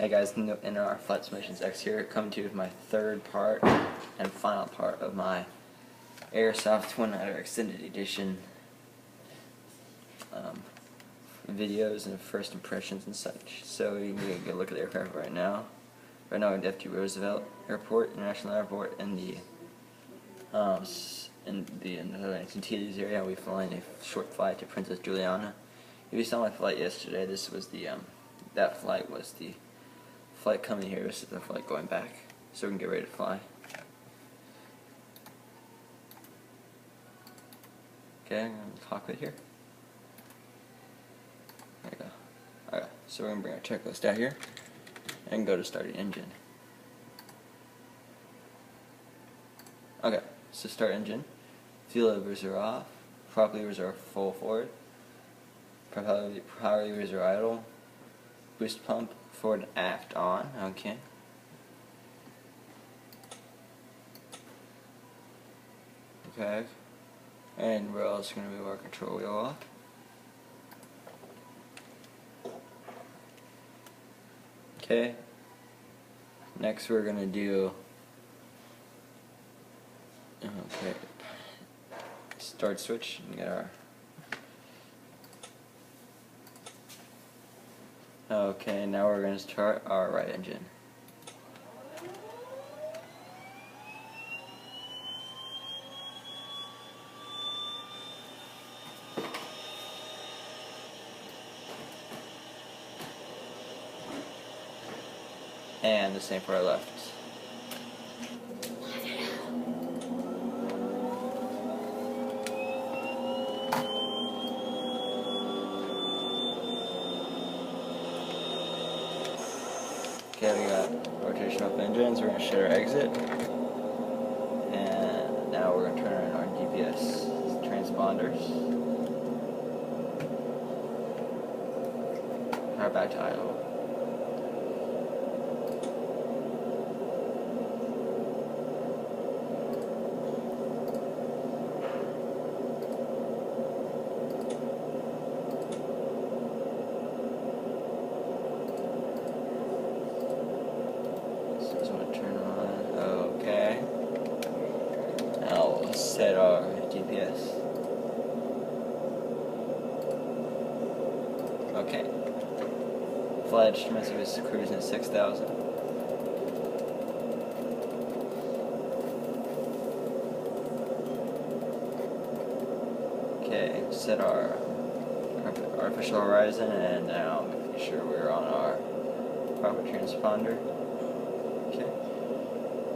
Hey guys, in our Flight Simulations X here, coming to you with my third part and final part of my Aerosoft Twin Otter Extended Edition videos and first impressions and such. So you can get a look at the aircraft right now. Right now we're at F.T. Roosevelt Airport, International Airport, in the Atlantic Antilles area. We're flying a short flight to Princess Juliana. If you saw my flight yesterday, this was the that flight was the flight coming here. This is the flight going back, so we can get ready to fly. Okay, I'm in the cockpit here. There you go. Alright, so we're going to bring our checklist out here and go to start the engine. Okay, so start engine. Fuel levers are off. Prop levers are full forward. Power levers are idle. Boost pump forward and aft on. Okay. Okay. And we're also going to move our control wheel off. Okay. Next we're going to do start switch and get our okay, now we're going to start our right engine. And the same for our left. Okay, we got rotation off engines. We're going to shut our exit. And now we're going to turn on our GPS transponders. Power back to idle. Set our GPS. Okay. Flight instruments is cruising at 6,000. Okay, set our artificial horizon, and now making sure we're on our proper transponder. Okay.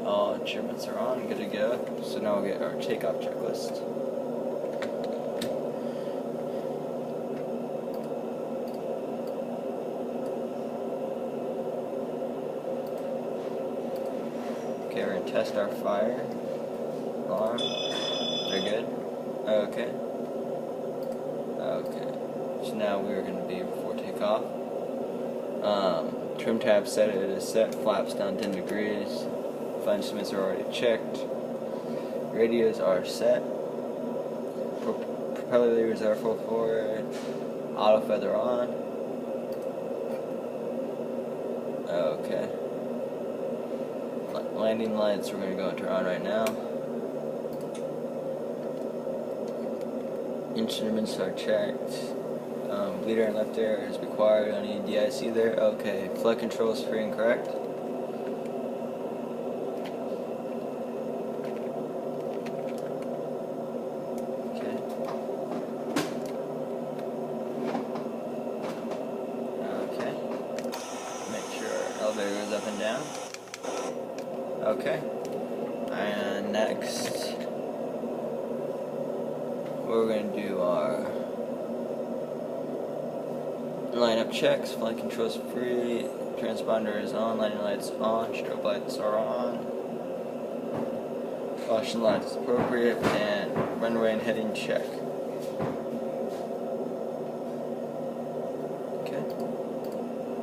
All instruments are on, good to go. So now we'll get our takeoff checklist. Okay, we're going to test our fire alarm. They're good? Okay. Okay. So now we're going to be before takeoff. Trim tab set, it is set, flaps down 10 degrees. Flight instruments are already checked. Radios are set. Propeller levers are full forward. Auto feather on. Okay. Landing lights we're going to go and turn on right now. Instruments are checked. Bleeder and left air is required. Don't need DIC there. Okay. Flight control is free and correct. Elevator goes up and down. Okay. And next, we're going to do our lineup checks. Flight control is free. Transponder is on. Landing lights on. Strobe lights are on. Caution lights is appropriate. And runway and heading check.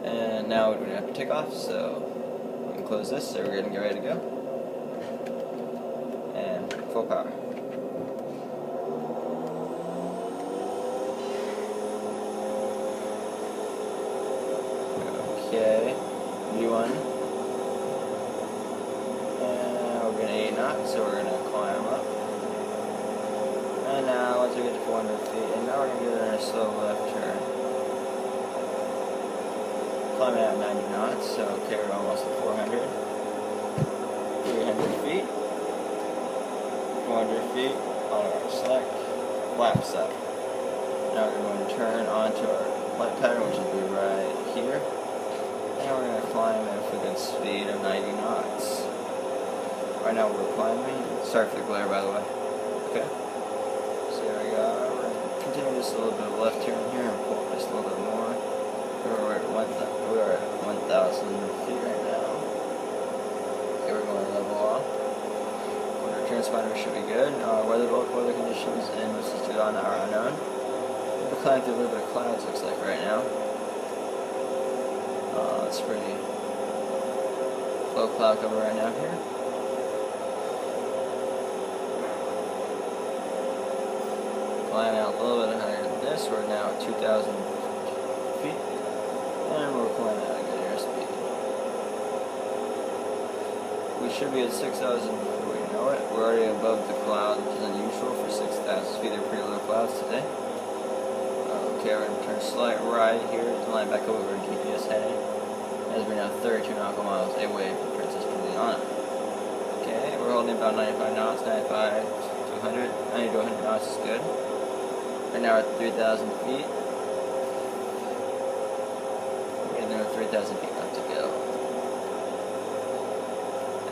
And now we're going to have to take off, so we can close this, so we're going to get ready to go. And full power. Okay. not, so we're going to climb up. And now, once we get to 400 feet, and now we're going to get in a slow left turn. Climbing at 90 knots, so okay, we're almost at 400. 300 feet. 400 feet on our select. Flaps up. Now we're going to turn onto our flight pattern, which will be right here. And we're going to climb at a good speed of 90 knots. Right now we're climbing. Sorry for the glare, by the way. Okay. So here we go. We're going to continue just a little bit of left turn here and pull just a little bit more. We're at 1,000 feet right now. Okay, we're going to level off. Our transponder should be good. Weather conditions in which is on are unknown. We're climbing through a little bit of clouds, looks like right now. It's pretty low cloud cover right now here. Climbing out a little bit higher than this. We're now at 2,000 feet. And we're climbing at a good airspeed. We should be at 6,000 before we know it. We're already above the clouds, which is unusual for 6,000 feet. They're pretty low clouds today. Okay, we're going to turn slight right here to line back over our GPS heading. As we're now 32 nautical miles away from Princess Juliana. Okay, we're holding about 95 knots, 95 to 100. 90 to 100 knots is good. Right now we're at 3,000 feet. And there are 3,000 feet left to go.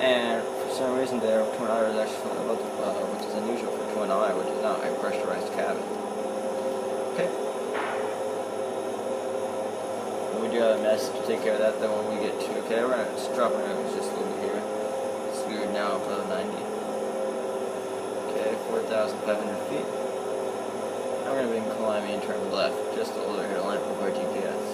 And for some reason there, Twin Otter is actually above the cloud, which is unusual for Twin Otter, which is not a pressurized cabin. Okay. We do have a message to take care of that though when we get to. Okay, we're going to drop our nose just a little bit here. So we're now above 90. Okay, 4,500 feet. Now we're going to be climbing and turn left just a little bit here to line up with our GPS.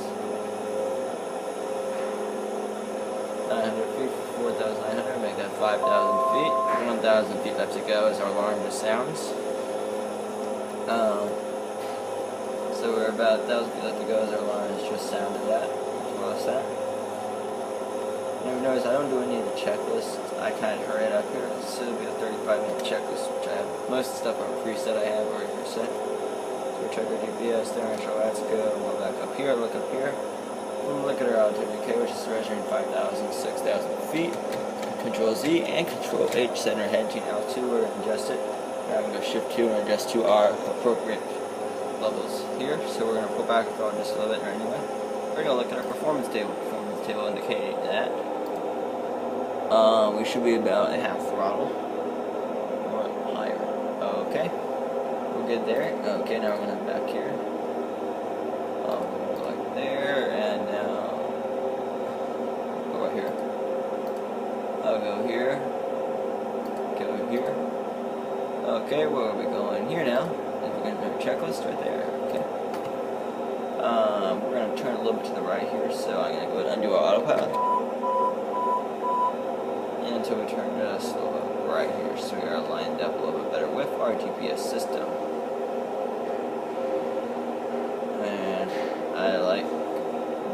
900 feet for 4,900, make that 5,000 feet. 1,000 feet left to go as our alarm just sounds. So we're about 1,000 feet left to go as our alarm has just sounded that. Well, that's that. You notice I don't do any of the checklists. I kind of hurry it up here. This will be a 35-minute checklist, which I have most of the stuff on preset I have already preset. So we check our GPS there, make sure that's good. We'll go back up here, look up here. We'll look at our altitude, okay, which is measuring 5,000, 6,000 feet. Control Z and Control H, set our head to altitude. We're going to adjust it. Now we can go Shift 2 and adjust to our appropriate levels here. So we're going to pull back and throw just a little bit right anyway. We're going to look at our performance table. Performance table indicating that we should be about a half throttle or higher. Okay, we're good there. Okay, now we're going to head back here. Like there, and now go right here. I'll go here. Go here. Okay, where are we going here now? We're going to do a checklist right there. Okay. We're going to turn a little bit to the right here, so I'm going to go ahead and undo our autopilot. And until we turn just a little bit right here, so we are lined up a little bit better with our GPS system. And I like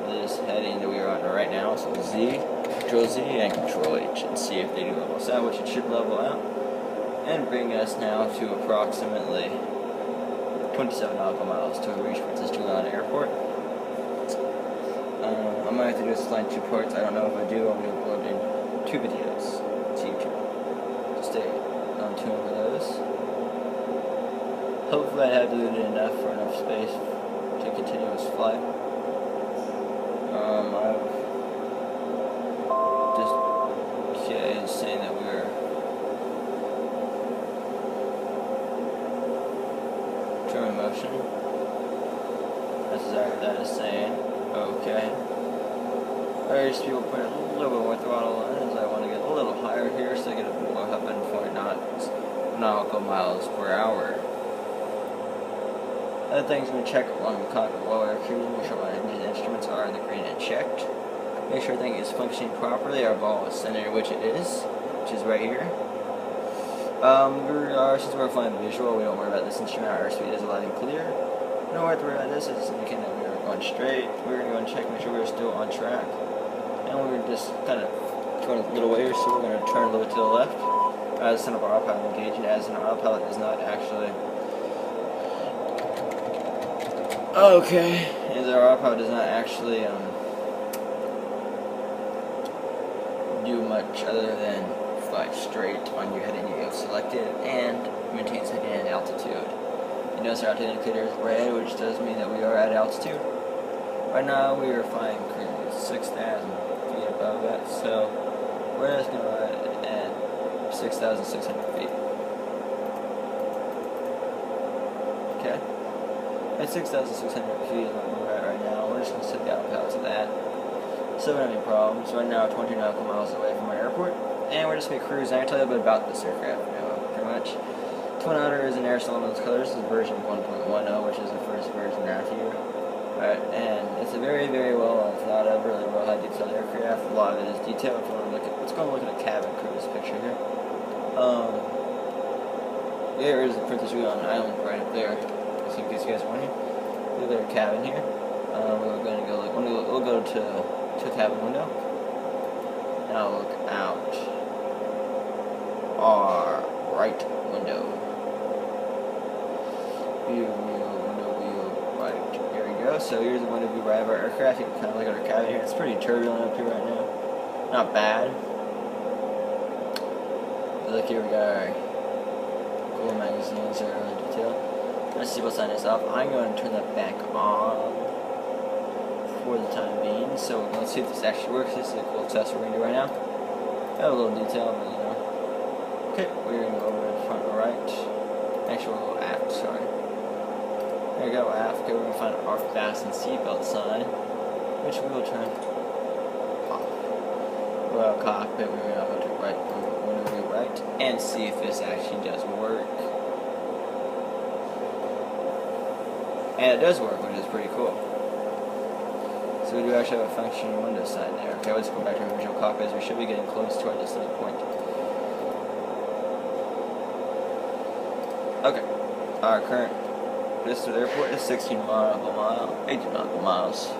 this heading that we are on right now, so Z, Control Z, and Control H, and see if they do level us out, which it should level out. And bring us now to approximately 27 nautical miles to reach Princess Juliana Airport. I might have to do this line 2 parts. I don't know if I do. I'll be uploading 2 videos to YouTube. So stay tuned for those. Hopefully I have diluted enough for enough space to continue this flight. I've just saying that we're turn motion. That's exactly what that is saying. Okay. I just people put a little bit more throttle in as I want to get a little higher here so I get a more up and 4 nautical miles per hour. Other things I'm going to check along the cockpit while we're cruising, make sure my engine instruments are in the green and checked. Make sure everything is functioning properly. Our ball is centered, which it is, which is right here. Since we're flying visual, we don't worry about this instrument. Our airspeed is loud and clear. We don't have to worry about this. It's indicating that we are going straight. We're going to go and check, make sure we're still on track. And we're just kind of going a little way, so we're going to turn a little bit to the left. Son of our autopilot engaging, as an autopilot is not actually. Okay, as our autopilot does not actually do much other than fly straight on your heading you have selected and maintain steady at altitude. You notice our altitude indicator is red, which does mean that we are at altitude. Right now we are flying 6,000 feet above that, so we're just going to ride at 6,600 feet. Okay? At 6,600 feet is where we're at right now. We're just going to set the autopilot to that. So we don't have any problems. Right now we're 20 nautical miles away from our airport, and we're just going to be cruising. I can tell you a bit about this aircraft now, pretty much. Twin Otter is an Aerosoft colors. This is version 1.10, which is the first version out here. And it's a very, very well thought out, really well high detailed aircraft. A lot of it is detailed. If you want to look at, let's go and look at a cabin crew. This picture here. There is the Princess Juliana Island right up there. Just in case you guys wondering. Look at our cabin here. We're going to go. We'll go to the cabin window. Now look out our right window. View. So here's the window view right of our aircraft. You can kind of look at our cabin here. It's pretty turbulent up here right now. Not bad. But look here, we got our cool magazines that are really detailed. Let's see what's on this off. I'm going to turn that back on for the time being. So let's see if this actually works. This is a cool test we're going to do right now. I have a little detail, but you know. Okay, we're going to go over to the front right. Actually, we'll go aft, sorry. There we go, aft. Okay, we're going to find our fasten seatbelt sign, which we will turn off. Well, cockpit, we're going to go to right, we're going to do right, and see if this actually does work. And it does work, which is pretty cool. So we do actually have a functioning window sign there. Okay, let's go back to our original cockpit, as we should be getting close to our destination point. Okay, our current distance to the airport is 18 nautical miles.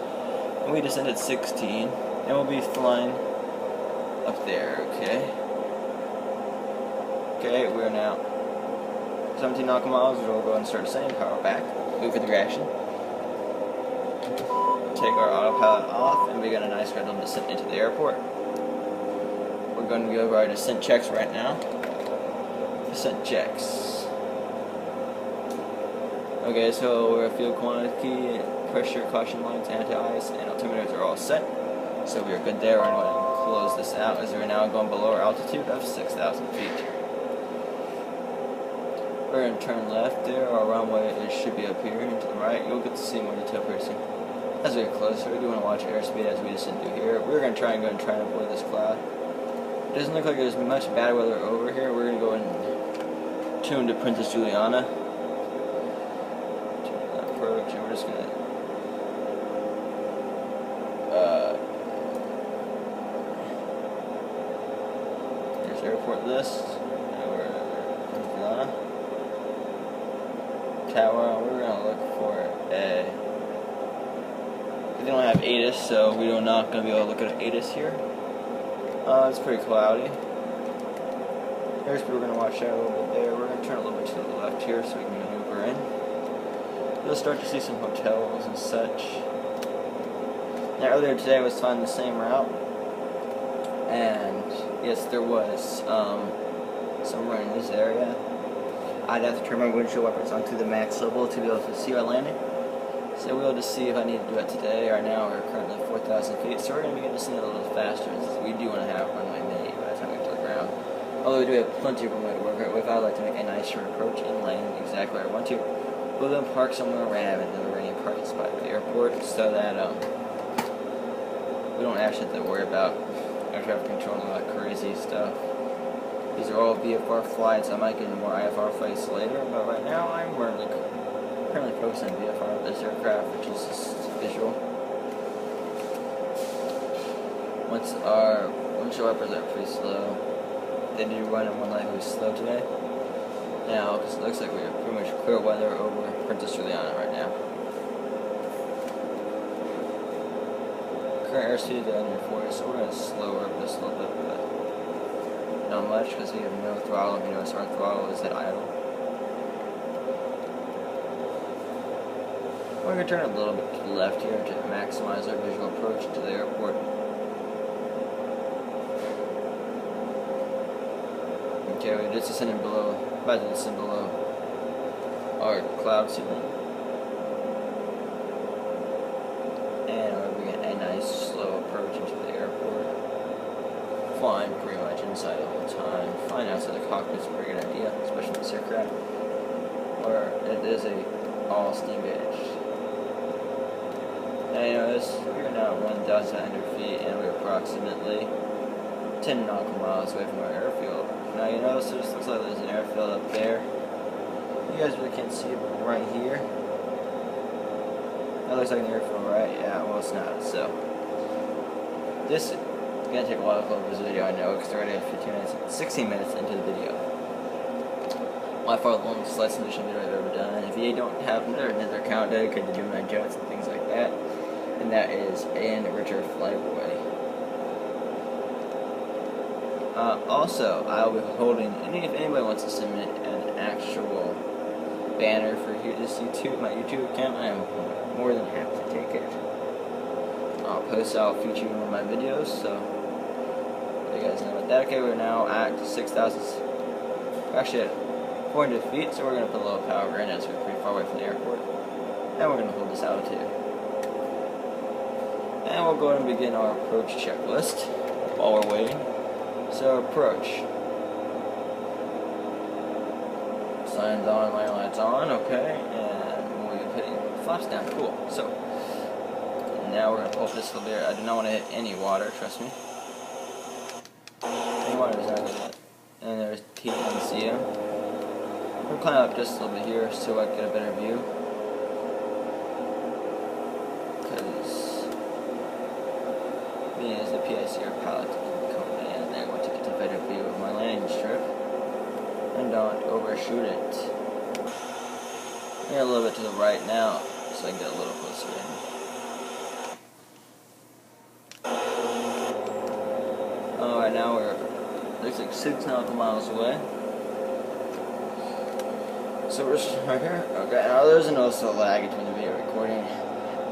And we descended 16, and we'll be flying up there, okay? Okay, we're now 17 nautical miles, we'll go and start descending, power back, move configuration. Take our autopilot off, and begin a nice random descent into the airport. We're going to go over our descent checks right now. Descent checks. Okay, so our fuel quantity, pressure, caution lights, anti-ice, and altimeters are all set. So we are good there. We're going to close this out as we're now going below our altitude of 6,000 feet. We're going to turn left there. Our runway should be up here and to the right. You'll get to see more detail pretty soon. As we get closer, we do want to watch airspeed as we descend through here. We're going to try and avoid this cloud. It doesn't look like there's much bad weather over here. We're going to go and tune to Princess Juliana. Approach, and we're just gonna there's airport list, and we're in Juliana Tower. We're gonna look for a. We don't have ATIS, so we're not gonna be able to look at ATIS here. It's pretty cloudy. Airspeed, we're gonna watch out a little bit there. We're gonna turn a little bit to the left here so we can maneuver in. You'll start to see some hotels and such. Now earlier today I was flying the same route, and yes, there was some rain in this area. I'd have to turn my windshield wipers on to the max level to be able to see our landing. So we'll just see if I need to do it today. Right now we're currently 4,000 feet, so we're going to be getting to see it a little faster. We do want to have runway mini by the time we get to the ground. Although we do have plenty of runway to work with, I'd like to make a nice short approach and land exactly where I want to. We'll then park somewhere random in the rainy parking spot at the airport so that we don't actually have to worry about air traffic control and all that crazy stuff. These are all VFR flights. I might get into more IFR flights later, but right now I'm currently focused on VFR of this aircraft, which is just visual. Once our windshield wipers are pretty slow, they do run in one leg really slow today. Now, because it looks like we have pretty much clear weather over Princess Juliana right now. Current airspeed is under 40, so we're going to slow her up just a little bit, but not much because we have no throttle. If you notice, our throttle is at idle. We're going to turn a little bit to the left here to maximize our visual approach to the airport. Okay, we're just descending below, about to descend below our cloud ceiling. And we're beginning a nice slow approach into the airport. Flying pretty much inside the whole time. Flying outside the cockpit is a pretty good idea, especially with this aircraft, where it is a all steam gauge. Now you notice we're now at 1,100 feet and we're approximately 10 nautical miles away from our airfield. Now you notice it just looks like there's an airfield up there. You guys really can't see it right here. That looks like an airfield, right? Yeah, well it's not. So this is gonna take a while to upload this video, I know, because we're already at 16 minutes into the video. By far the longest flight simulation video I've ever done. If you don't have another account dedicated to Gemini jets and things like that, and that is Richard Flyboy. Also, I'll be holding, if anybody wants to submit an actual banner for this my YouTube account, I am more than happy to take it. I'll feature you in my videos, so you guys know about that. Okay, we're now at 6,000, actually at 400 feet, so we're going to put a little power in as we're pretty far away from the airport. And we're going to hold this altitude. And we'll go ahead and begin our approach checklist while we're waiting. So approach. Signs on, my lights on, okay, and we'll be putting flaps down, cool. So, now we're going to pull this a little bit. I do not want to hit any water, trust me. Any water is not good. And there's TNCM. We'll climb up just a little bit here so I can get a better view. Because me as the PICR pilot company, and I want to get a better view of my landing strip and don't overshoot it. We're a little bit to the right now so I can get a little closer in. Alright, now looks like 6 nautical miles away. So we're just right here. Okay, now there's also a lag between the video recording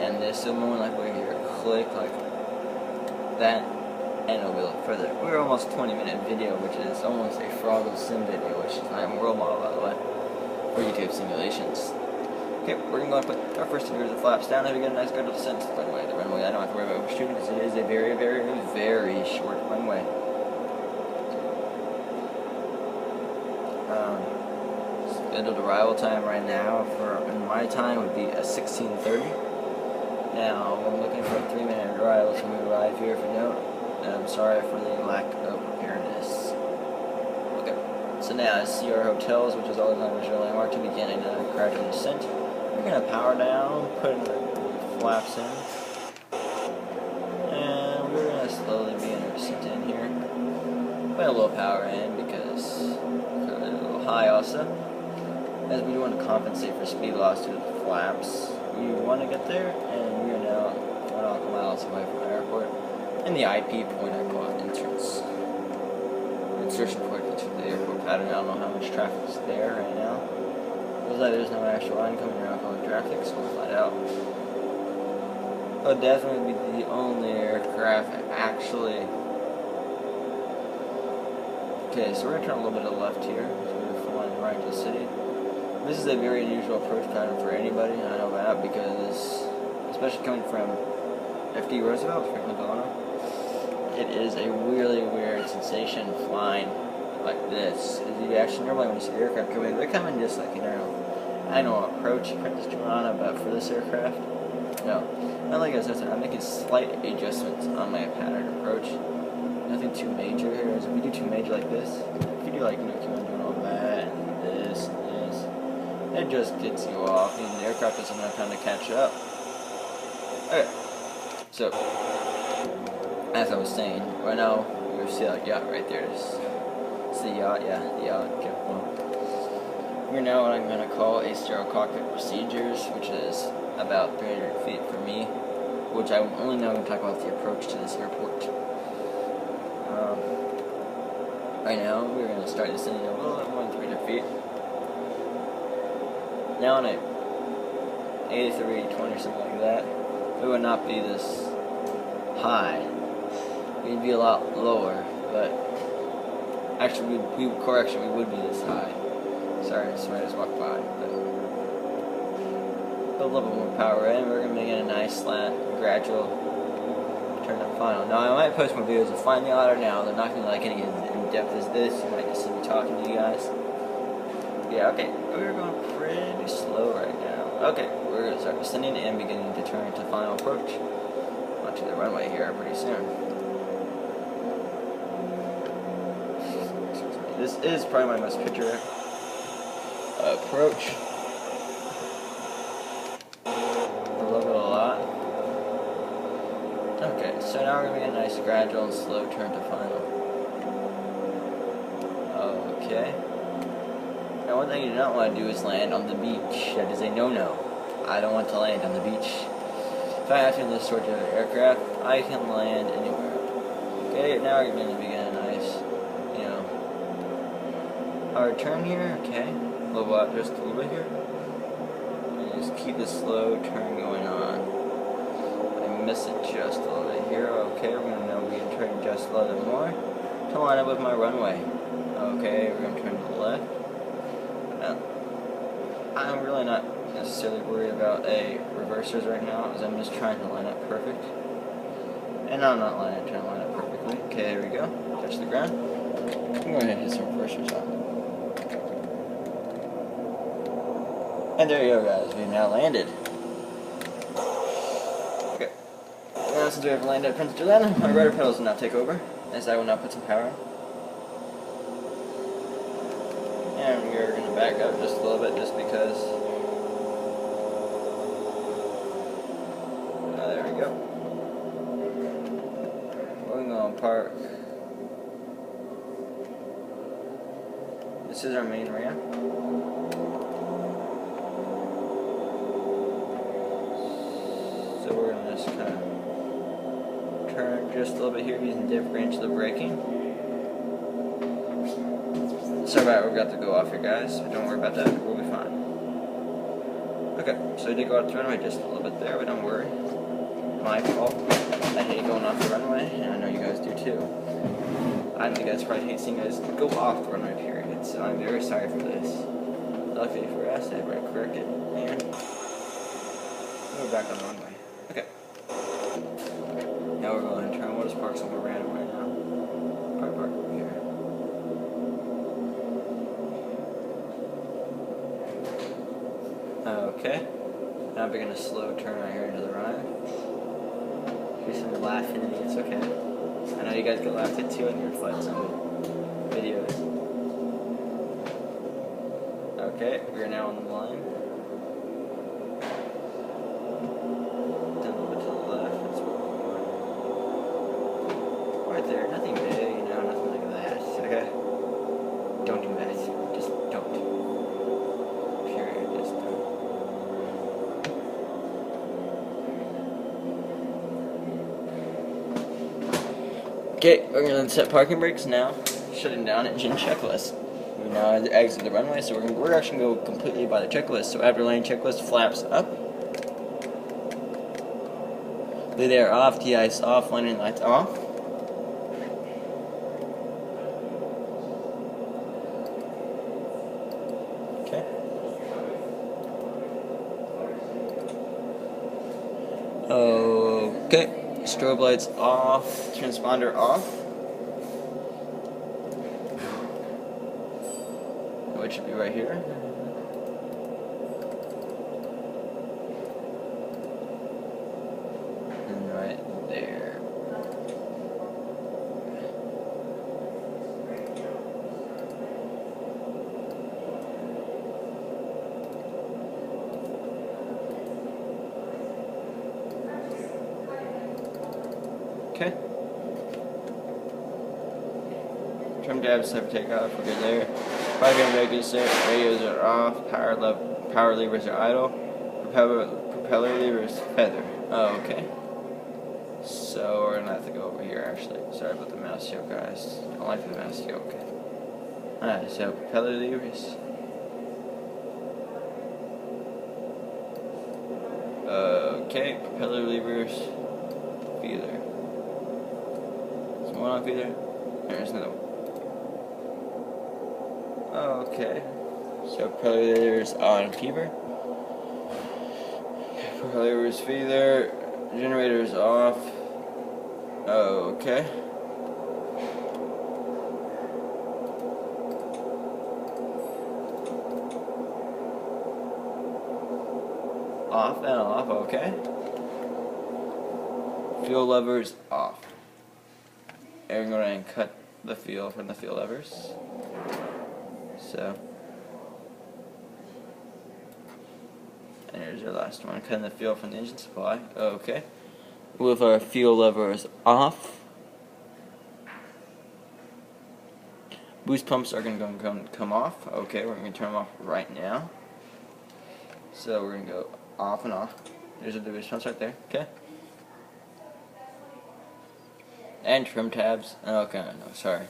and this, so more like we hear a click like that, and it'll be a little further. We're almost 20-minute video, which is almost a Froggle Sim video, which is my world model, by the way, for YouTube simulations. Okay, we're going to put our first thing the flaps down, and we get a nice good descent to the runway. The runway, I don't have to worry about overshooting because it is a very, very, very short runway. Scheduled arrival time right now in my time would be a 16:30. Now I'm looking for a 3-minute arrival when we arrive here. If you note, and I'm sorry for the lack of preparedness. Okay, so now I see our hotels, which is always on visual landmark, to begin another gradual descent. We're gonna power down, put the flaps in, and we're gonna slowly begin our descent in here. Put a little power in because we're a little high also. As we want to compensate for speed loss due to the flaps. We want to get there, and we are now 1 nautical miles away from the airport. And the IP point I call it entrance. Insertion point into the airport pattern. I don't know how much traffic is there right now. Looks like there's no actual incoming or outgoing traffic, so we'll find out. It'll definitely be the only aircraft actually. Okay, so we're going to turn a little bit to the left here. So we're flying right into the city. This is a very unusual approach pattern for anybody, I know that, because, especially coming from FD Roosevelt, Franklin Delano, it is a really weird sensation flying like this. You actually, normally when you see the aircraft come in, they're coming just like an I know approach Princess Joanna, but for this aircraft, no. Not like I said, I'm making slight adjustments on my pattern approach. Nothing too major here. If you do too major like this, if you do like, keep on doing all that, and this, and this, it just gets you off, and the aircraft doesn't have time to catch up. Okay, so, as I was saying, right now, you see that yacht right there. It's the yacht, yeah, the yacht. Okay, well, we're now what I'm going to call a sterile cockpit procedures, which is about 300 feet from me, which I'm only now going to talk about the approach to this airport. Right now, we're going to start descending a little bit more than 300 feet. Now on a 83, 20 or something like that, we would not be this high. We'd be a lot lower, but actually, we would be this high. Sorry, somebody just walked by, but put a little bit more power in. We're going to make it a nice, slant, gradual turn to final. Now, I might post more videos of flying the Otter now. They're not going to be like any in depth as this. You might just see me talking to you guys. Yeah, okay, we're going pretty slow right now. Okay, we're going to start descending and beginning to turn to final approach onto the runway here pretty soon. This is probably my most picturesque approach. I love it a lot. Okay, so now we're going to get a nice gradual and slow turn to final. Okay. Now one thing you do not want to do is land on the beach. That is a no-no. I don't want to land on the beach. If I have to in this sort of aircraft, I can land anywhere. Okay, now we're going to begin a nice, hard turn here. Okay, level out just a little bit here. And just keep the slow turn going on. I miss it just a little bit here. Okay, we're going to now begin turning just a little bit more to line up with my runway. Okay, we're going to turn to the left. Now, I'm really not necessarily worried about reversers right now, because I'm just trying to line up perfect. And I'm not trying to line up perfectly. Okay, there we go. Touch the ground. I'm going to hit some reversers on. And there you go, guys. We've now landed. Okay. Now, since we have landed at Prince George, my rudder pedals will now take over, as I will now put some power on. And we are going to back up just a little bit, just because. There we go. We're going to park. This is our main ramp. So we're going to just kind of turn just a little bit here using differential braking. Sorry about it, we've got to go off here, guys, but don't worry about that, we'll be fine. Okay, so we did go off the runway just a little bit there, but don't worry. My fault. I hate going off the runway, and I know you guys do too. I know you guys probably hate seeing guys go off the runway period, so I'm very sorry for this. Luckily for us, I had to correct it, and we're back on the runway. Okay. Now we're going to turn. We'll just park somewhere random right now. Probably park over here. Okay. Now I'm beginning a slow turn right here into the right. Here's some laughing at me, it's okay. I know you guys get laughed at too in your flights and videos. Okay, we're now on the line. Down a little bit to the left, that's where we're going. Right there, nothing big, nothing like that, okay? Don't do that, just don't. Period, just don't. Okay, we're going to set parking brakes now, shutting down engine checklist. We now exit the runway, so we're actually going to go completely by the checklist. So after landing checklist, flaps up, lead air off, de-ice off, landing lights off. Okay. Okay. Strobe lights off, transponder off, which should be right here. And right there. Okay. Trim tabs set for takeoff. We're good there. 5 AM regular set. Radios are off. Power levers are idle. Propeller levers feather. Oh, okay. So we're gonna have to go over here actually. Sorry about the mouse yoke, guys. I don't like the mouse yoke. Alright, so propeller levers. Okay, propeller levers. Feeler. There's one on feeler. There's another one. Okay. So propeller levers on fever. Propeller levers feeler. Generator's off. Okay. Off and off, okay. Fuel levers off. And we're going to cut the fuel from the fuel levers. So, and here's your last one. Cutting the fuel from the engine supply. Okay. With our fuel levers off. Boost pumps are going to come off. Okay, we're going to turn them off right now. So we're going to go off and off. There's the boost pumps right there. Okay. And trim tabs. Okay, no, sorry.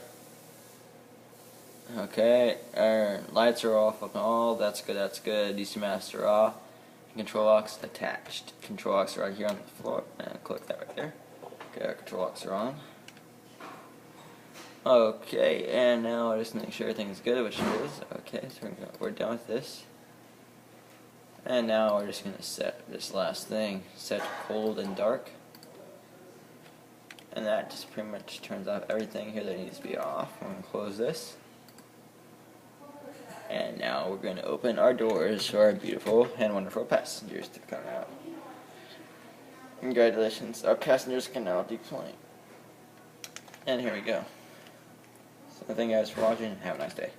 Okay, our lights are off and all. That's good, that's good. DC master off. Control locks attached. Control locks are right here on the floor. And click that right there. Okay, our control locks are on. Okay, and now I just make sure everything is good, which it is. Okay, so we're done with this. And now we're just going to set this last thing. Set cold and dark. And that just pretty much turns off everything here that needs to be off. I'm going to close this. And now we're going to open our doors for our beautiful and wonderful passengers to come out. Congratulations, our passengers can now deplane. And here we go. So thank you guys for watching. Have a nice day.